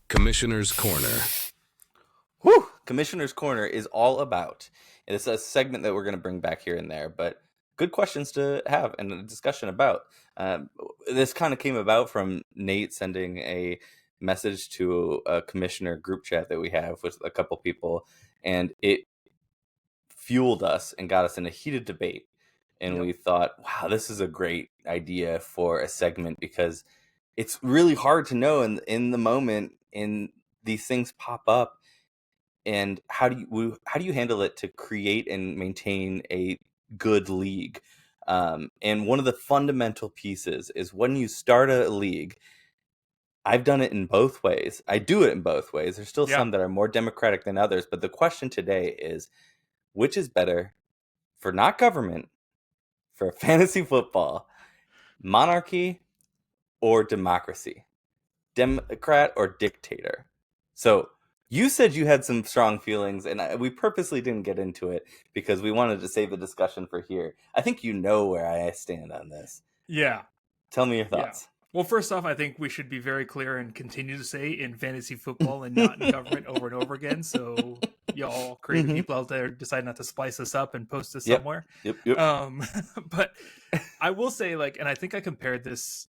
Commissioner's Corner. Whew! Commissioner's Corner is all about. And it's a segment that we're going to bring back here and there, but good questions to have and a discussion about. This kind of came about from Nate sending a message to a commissioner group chat that we have with a couple people, and it fueled us and got us in a heated debate. And we thought, wow, this is a great idea for a segment because it's really hard to know in the moment, and these things pop up. And how do you handle it to create and maintain a good league? And one of the fundamental pieces is when you start a league. I've done it in both ways. I do it in both ways. There's still some that are more democratic than others. But the question today is, which is better for not government, for fantasy football, monarchy or democracy? Democrat or dictator? So you said you had some strong feelings, and we purposely didn't get into it because we wanted to save the discussion for here. I think you know where I stand on this. Yeah. Tell me your thoughts. Yeah. Well, first off, I think we should be very clear and continue to say in fantasy football and not in government over and over again. So y'all creative people out there decide not to splice us up and post this somewhere. Yep. But I will say, and I think I compared this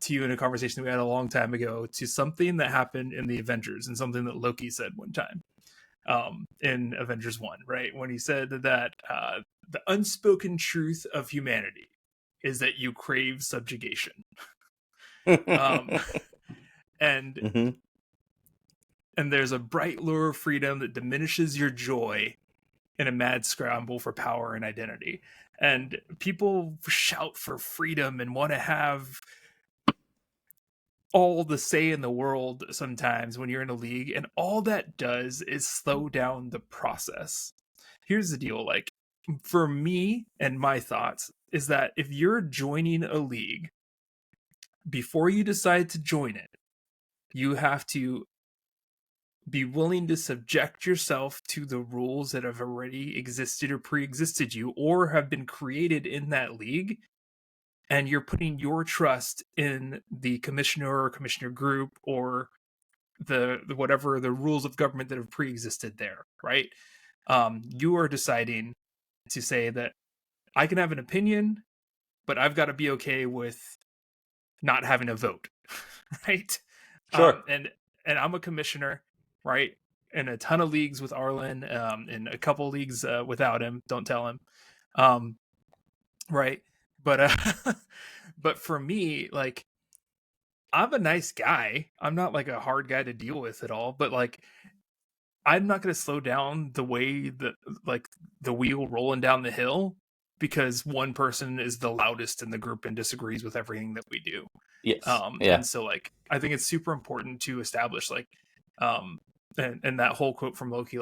to you in a conversation we had a long time ago to something that happened in the Avengers and something that Loki said one time in Avengers 1, right? When he said that the unspoken truth of humanity is that you crave subjugation. And there's a bright lure of freedom that diminishes your joy in a mad scramble for power and identity. And people shout for freedom and want to have all the say in the world sometimes when you're in a league, and all that does is slow down the process. Here's the deal, for me and my thoughts is that if you're joining a league, before you decide to join it, you have to be willing to subject yourself to the rules that have already existed or pre-existed you or have been created in that league. And you're putting your trust in the commissioner or commissioner group or the whatever the rules of government that have pre-existed there, right? You are deciding to say that I can have an opinion, but I've got to be okay with not having a vote, right? Sure. And I'm a commissioner, right? In a ton of leagues with Arlen, in a couple leagues without him. Don't tell him, right? But for me, I'm a nice guy. I'm not a hard guy to deal with at all. But I'm not going to slow down the way that the wheel rolling down the hill because one person is the loudest in the group and disagrees with everything that we do. Yes. And so I think it's super important to establish and that whole quote from Loki,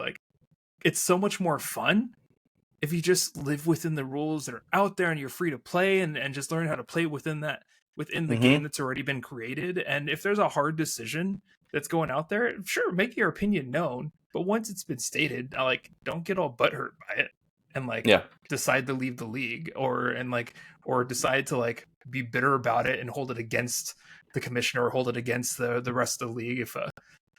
it's so much more fun if you just live within the rules that are out there and you're free to play and just learn how to play within the game that's already been created. And if there's a hard decision that's going out there, sure, make your opinion known. But once it's been stated, don't get all butthurt by it and decide to leave the league or decide to be bitter about it and hold it against the commissioner or hold it against the rest of the league if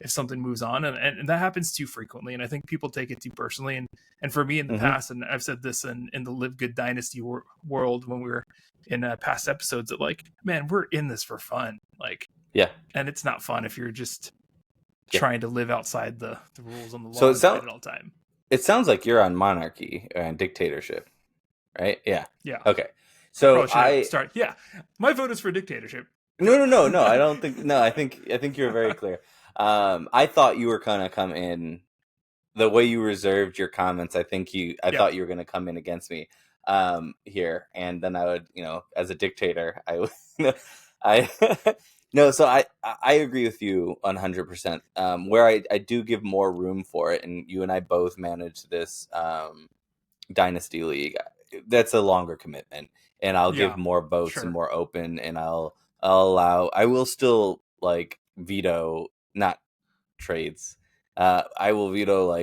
something moves on. And that happens too frequently. And I think people take it too personally. And for me in the past, and I've said this in the Live Good Dynasty world when we were in past episodes, that man, we're in this for fun. And it's not fun if you're just trying to live outside the rules on the law at all time. It sounds like you're on monarchy and dictatorship, right? Yeah. Yeah. Okay. So start. Yeah. My vote is for dictatorship. No. I don't think. No, I think you're very clear. I thought you were gonna come in the way you reserved your comments. I thought you were gonna come in against me here, and then I would, as a dictator, I would. No. So I agree with you 100%. Where I do give more room for it, and you and I both manage this dynasty league. That's a longer commitment, and I'll give more votes and more open, and I'll allow. I will still veto. Not trades. I will veto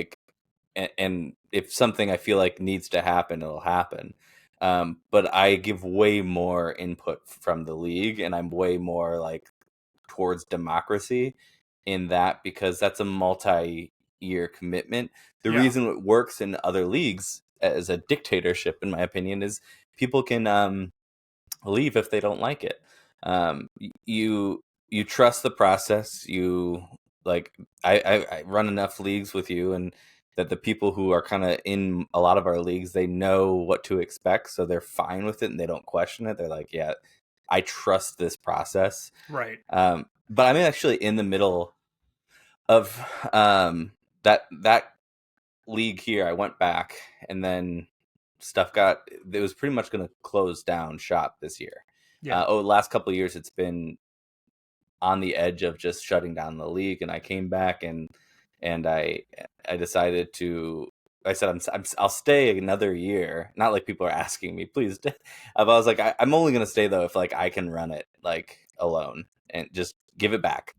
and if something I feel needs to happen, it'll happen. But I give way more input from the league, and I'm way more towards democracy. in that because that's a multi-year commitment. The Yeah. reason it works in other leagues as a dictatorship, in my opinion, is people can leave if they don't like it. You trust the process. You like I run enough leagues with you, and that the people who are kind of in a lot of our leagues, they know what to expect, so they're fine with it and they don't question it. They're like, yeah, I trust this process. Right. But I'm actually in the middle of that league here. I went back, and then stuff got, it was pretty much going to close down shop this year. Yeah. The last couple of years it's been on the edge of just shutting down the league, and I came back, and I decided to, I said I'll stay another year. Not like people are asking me, please stay. But I was like, I'm only gonna stay though if like I can run it like alone and just give it back.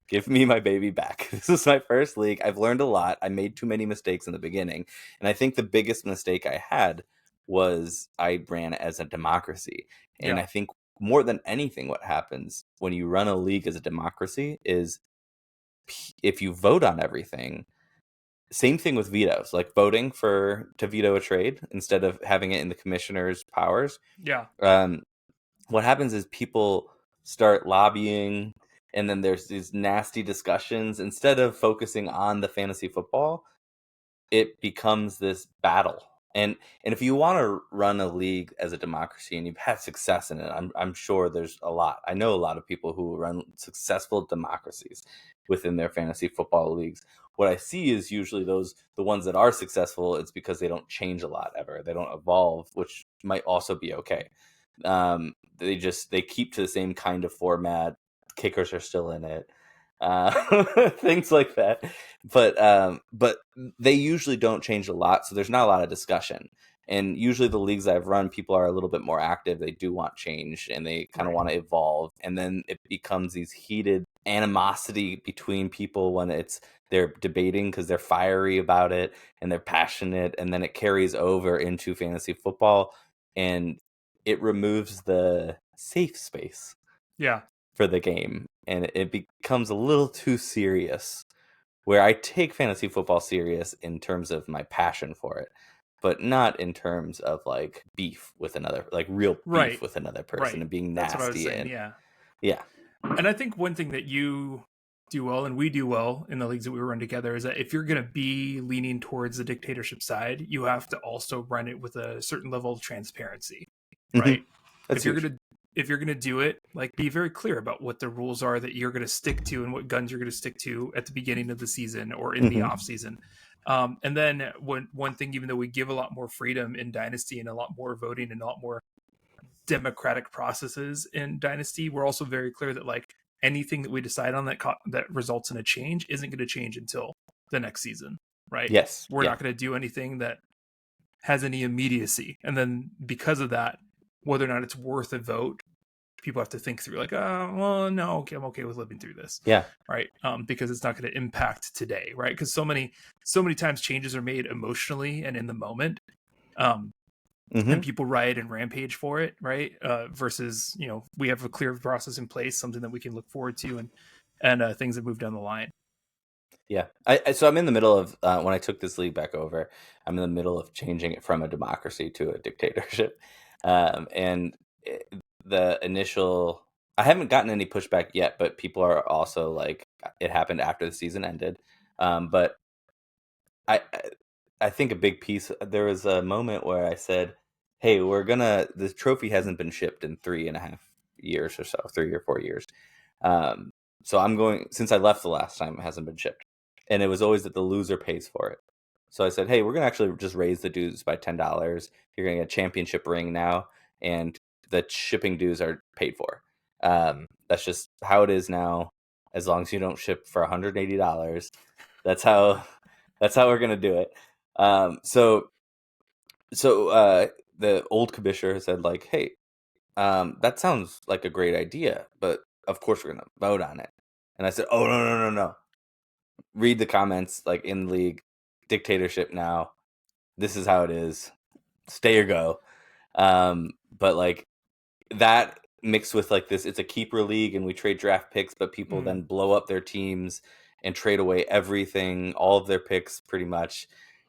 Give me my baby back. This is my first league. I've learned a lot. I made too many mistakes in the beginning, and I think the biggest mistake I had was I ran as a democracy. And Yeah. I think more than anything, what happens when you run a league as a democracy is if you vote on everything, same thing with vetoes, like voting to veto a trade instead of having it in the commissioner's powers. Yeah. Um, what happens is people start lobbying, and then there's these nasty discussions. Instead of focusing on the fantasy football, it becomes this battle. And if you want to run a league as a democracy and you've had success in it, I'm sure there's a lot. I know a lot of people who run successful democracies within their fantasy football leagues. What I see is usually the ones that are successful, it's because they don't change a lot ever. They don't evolve, which might also be okay. They keep to the same kind of format. Kickers are still in it, things like that. But they usually don't change a lot, so there's not a lot of discussion. And usually the leagues I've run, people are a little bit more active. They do want change, and they kind of Right. want to evolve. And then it becomes these heated animosity between people when they're debating because they're fiery about it and they're passionate, and then it carries over into fantasy football, and it removes the safe space Yeah. for the game, and it becomes a little too serious, where I take fantasy football serious in terms of my passion for it, but not in terms of like beef with another, like real beef Right. with another person Right. and being That's what I was nasty. saying. And Yeah. yeah. And I think one thing that you do well and we do well in the leagues that we run together is that if you're going to be leaning towards the dictatorship side, you have to also run it with a certain level of transparency, right? That's If you're huge. going to if you're going to do it, like be very clear about what the rules are that you're going to stick to and what guns you're going to stick to at the beginning of the season or in the off season. And then one thing, even though we give a lot more freedom in Dynasty and a lot more voting and a lot more democratic processes in Dynasty, we're also very clear that like anything that we decide on that results in a change isn't going to change until the next season, right? Yes. We're Yeah. not going to do anything that has any immediacy, and then because of that, whether or not it's worth a vote, people have to think through like, well, no, okay, I'm okay with living through this, Yeah. right? Because it's not going to impact today, right? Because so many times changes are made emotionally and in the moment. And people riot and rampage for it, right? Versus, we have a clear process in place, something that we can look forward to, and things that move down the line. Yeah. So I'm in the middle of, when I took this league back over, I'm in the middle of changing it from a democracy to a dictatorship. And the initial, I haven't gotten any pushback yet, but people are also like, it happened after the season ended. But I, I think a big piece, there was a moment where I said, hey, the trophy hasn't been shipped in 3.5 years or so, 3 or 4 years. So since I left the last time, it hasn't been shipped. And it was always that the loser pays for it. So I said, hey, we're going to actually just raise the dues by $10. You're going to get a championship ring now, and the shipping dues are paid for. That's just how it is now. As long as you don't ship for $180, that's how we're going to do it. So the old commissioner said like, hey, that sounds like a great idea, but of course we're going to vote on it. And I said, oh, no, no, no, no. Read the comments, like in league, dictatorship now. This is how it is. Stay or go. But like that mixed with like this, it's a keeper league and we trade draft picks, but people then blow up their teams and trade away everything, all of their picks pretty much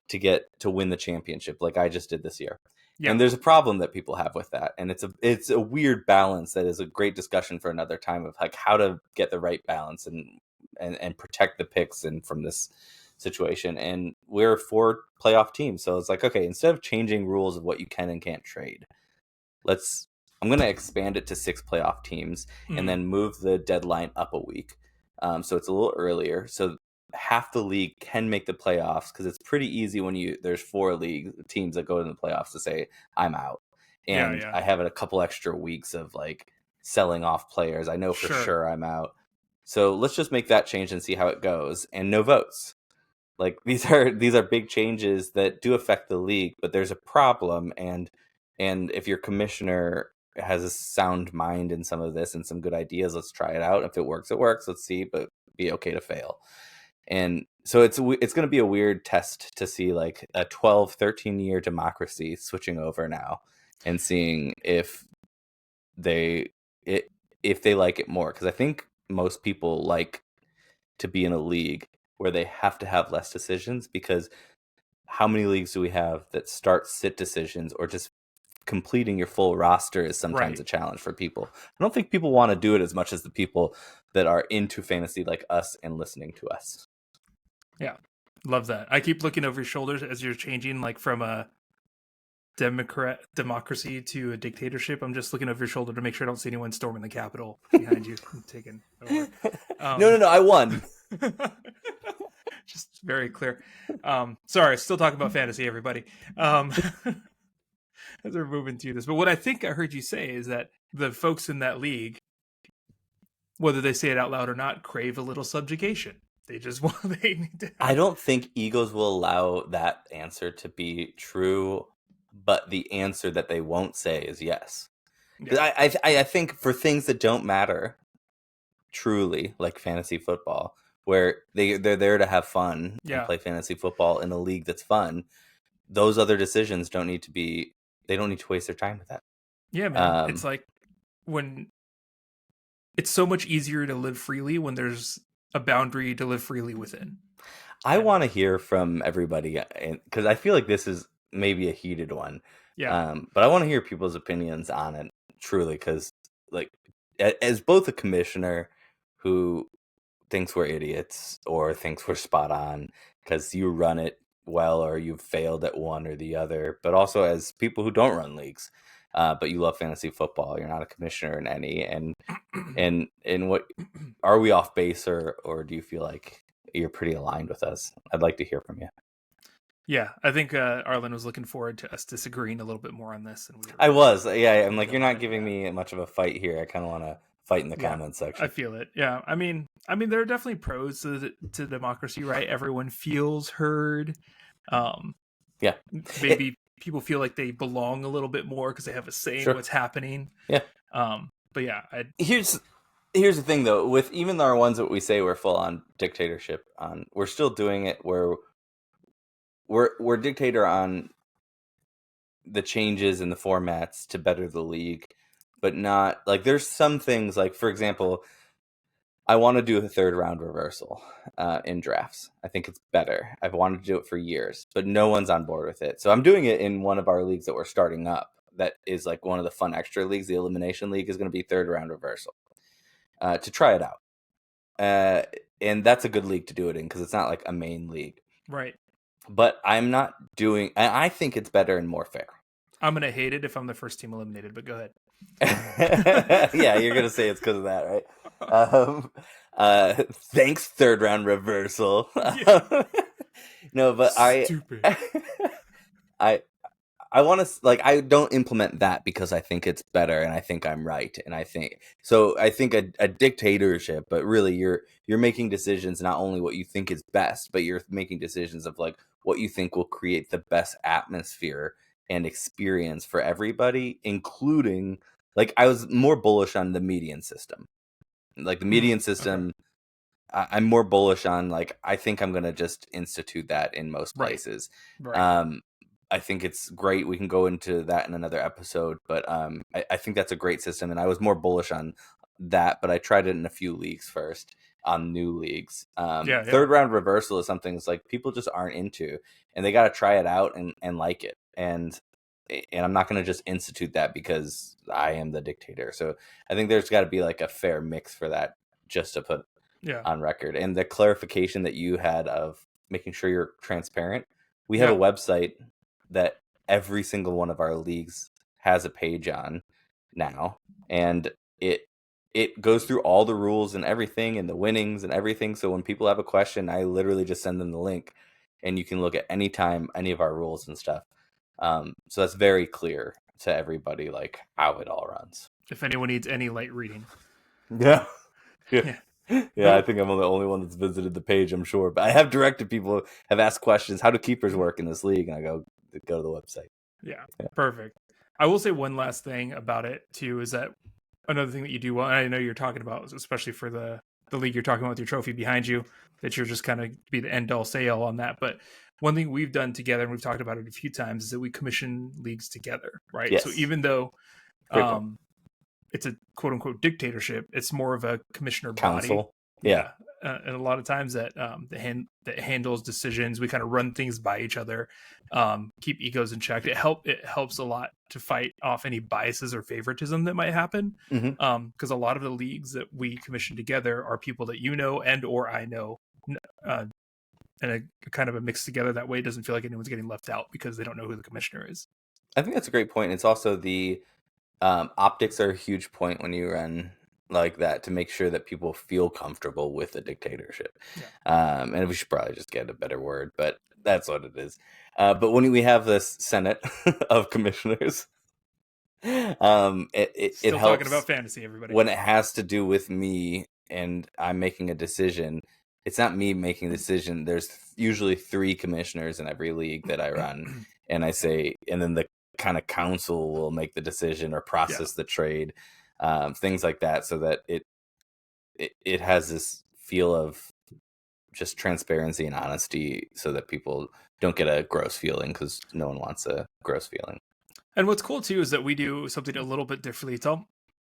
to win the championship like I just did this year. Yeah. And there's a problem that people have with that, and it's a weird balance that is a great discussion for another time of like how to get the right balance and protect the picks and from this situation. And we're 4 playoff teams, so it's like, okay, instead of changing rules of what you can and can't trade, I'm going to expand it to 6 playoff teams and then move the deadline up a week. So it's a little earlier. So half the league can make the playoffs, because it's pretty easy when there's 4 league teams that go in the playoffs to say I'm out. And I have a couple extra weeks of like selling off players. I know for sure I'm out. So let's just make that change and see how it goes. And no votes. Like these are big changes that do affect the league, but there's a problem. And if your commissioner has a sound mind in some of this and some good ideas, let's try it out. If it works, it works. Let's see, but be okay to fail. And so it's going to be a weird test to see like a 12, 13-year democracy switching over now and seeing if they like it more. Because I think most people like to be in a league where they have to have less decisions, because how many leagues do we have that start sit decisions, or just completing your full roster is sometimes a challenge for people. I don't think people want to do it as much as the people that are into fantasy like us and listening to us. Yeah. Love that. I keep looking over your shoulders as you're changing like from a democracy to a dictatorship. I'm just looking over your shoulder to make sure I don't see anyone storming the Capitol behind you and taking over. No, I won. Just very clear. Sorry, still talking about fantasy, everybody. As we're moving through this. But what I think I heard you say is that the folks in that league, whether they say it out loud or not, crave a little subjugation. They just want, they need to have... I don't think egos will allow that answer to be true, but the answer that they won't say is yes. Yeah. I think for things that don't matter truly, like fantasy football, where they're there to have fun and play fantasy football in a league that's fun, those other decisions don't need to waste their time with that. Yeah, man. It's like when it's so much easier to live freely when there's a boundary to live freely within. I want to hear from everybody, because I feel like this is maybe a heated one. Yeah. But I want to hear people's opinions on it truly, because like as both a commissioner who thinks we're idiots or thinks we're spot on because you run it well or you've failed at one or the other, but also as people who don't run leagues, but you love fantasy football, you're not a commissioner in any, and what are we off base, or do you feel like you're pretty aligned with us? I'd like to hear from you. Yeah, I think Arlen was looking forward to us disagreeing a little bit more on this. And I was, yeah. I'm like, you're not giving me much of a fight here. I kind of want to fight in the comments section. I feel it. Yeah, I mean, there are definitely pros to democracy, right? Everyone feels heard. Yeah, maybe people feel like they belong a little bit more because they have a say in what's happening. Yeah. But yeah, here's the thing though. With even our ones that we say we're full on dictatorship on, we're still doing it where we're dictator on the changes in the formats to better the league, but not like there's some things like, for example, I want to do a 3rd round reversal in drafts. I think it's better. I've wanted to do it for years, but no one's on board with it. So I'm doing it in one of our leagues that we're starting up. That is like one of the fun extra leagues. The Elimination League is going to be 3rd round reversal to try it out. And that's a good league to do it in because it's not like a main league. Right. But I'm not doing... I think it's better and more fair. I'm going to hate it if I'm the first team eliminated, but go ahead. Yeah, you're going to say it's because of that, right? Thanks, 3rd round reversal. Yeah. No, but Stupid. I want to, like, I don't implement that because I think it's better and I think I'm right. And I think a dictatorship, but really you're making decisions, not only what you think is best, but you're making decisions of like what you think will create the best atmosphere and experience for everybody, including, like, I was more bullish on the median system. Like the median system, okay. I'm more bullish on, like, I think I'm going to just institute that in most places. Right. I think it's great. We can go into that in another episode, but I think that's a great system, and I was more bullish on that, but I tried it in a few leagues first on new leagues. Yeah, Third round reversal is something that's like people just aren't into, and they got to try it out and like it. And I'm not going to just institute that because I am the dictator. So I think there's got to be like a fair mix for that, just to put yeah, on record. And the clarification that you had of making sure you're transparent. We have Yeah. a website that every single one of our leagues has a page on now, and it goes through all the rules and everything and the winnings and everything. So when people have a question, I literally just send them the link, and you can look at any time any of our rules and stuff. So that's very clear to everybody, like how it all runs. If anyone needs any light reading. Yeah. Yeah. Yeah, I think I'm the only one that's visited the page, I'm sure. But I have directed people, have asked questions, how do keepers work in this league? And I go to the website. Yeah, perfect. I will say one last thing about it too is that another thing that you do well, and I know you're talking about, especially for the league you're talking about with your trophy behind you, that you're just kind of be the end all say all on that. But one thing we've done together, and we've talked about it a few times, is that we commission leagues together, right? Yes. So even though Great point. it's a quote unquote dictatorship, it's more of a commissioner body. Council. Yeah. And a lot of times that that handles decisions, we kind of run things by each other, keep egos in check. It helps a lot to fight off any biases or favoritism that might happen. Mm-hmm. Because a lot of the leagues that we commission together are people that you know and or I know, and a kind of a mix together. That way, it doesn't feel like anyone's getting left out because they don't know who the commissioner is. I think that's a great point. It's also the optics are a huge point when you run like that, to make sure that people feel comfortable with the dictatorship. And we should probably just get a better word, but that's what it is. But when we have this Senate of commissioners, it Still helps talking about fantasy, everybody. when it has to do with me and I'm making a decision. It's not me making a decision. There's usually 3 commissioners in every league that I run, and I say, and then the kind of council will make the decision or process the trade, things like that, so that it has this feel of just transparency and honesty, so that people don't get a gross feeling, because no one wants a gross feeling. And what's cool too is that we do something a little bit differently. It's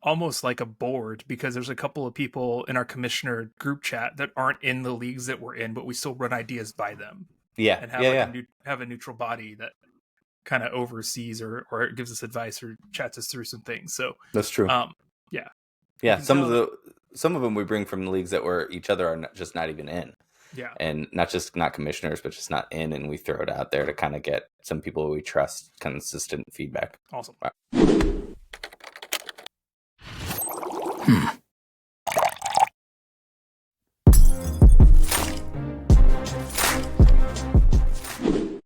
almost like a board, because there's a couple of people in our commissioner group chat that aren't in the leagues that we're in, but we still run ideas by them. And have have a neutral body that kind of oversees or gives us advice or chats us through some things. So that's true. Some of them we bring from the leagues that we're each other are just not even in. And not commissioners, but just not in, and we throw it out there to kind of get some people we trust consistent feedback. Awesome. Wow.